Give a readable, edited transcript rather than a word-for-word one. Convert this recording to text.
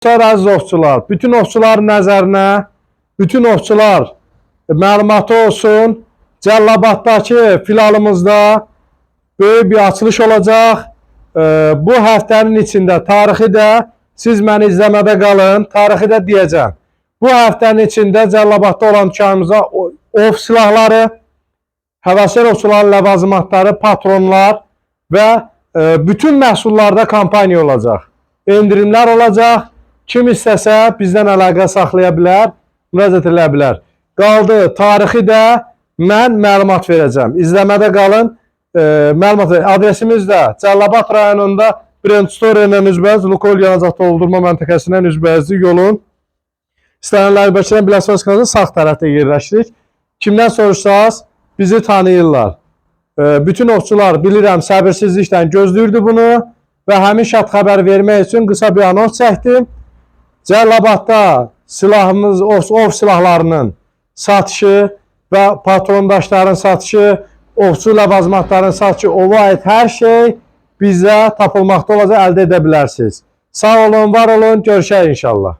Əziz ovçular, bütün ovçuların nəzərinə, bütün ovçular məlumatı olsun. Cəllabaddakı filialımızda böyük bir açılış olacaq. Bu həftənin içində tarixi də siz məni izləmədə qalın, tarixi də deyəcəm. Bu həftənin içində Cəllabadda olan dükanımıza ov silahları, həvəskar ovçuların ləvazimatları, patronlar və bütün məhsullarda kampaniya olacaq. Endirimlər olacaq. Kim istəsə bizdən əlaqə saxlaya bilər, müraciət edə bilər. Qaldı, tarixi də mən məlumat verəcəm. İzləmədə qalın. Adresimiz də Cəllabad rayonunda Brent Store ilə üzbəyiz, Lukol yanacaq doldurma məntəqəsindən üzbəyizli yolun istənilən Bəkirən Biləsuvar kanalının sağ tərəfdə yerləşirik. Kimdən soruşsanız bizi tanıyırlar. Bütün ovçular bilirəm səbirsizliklə gözləyirdi bunu və həmin şad xəbər vermək üçün qısa bir anons çəkdim. Cəllabadda silahımız, ov silahlarının satışı və patrondaşların satışı, ovçu ləvazimatların satışı, ova aid hər şey bizdə tapılmaqda olacaq, əldə edə bilərsiniz. Sağ olun, var olun, görüşək inşallah.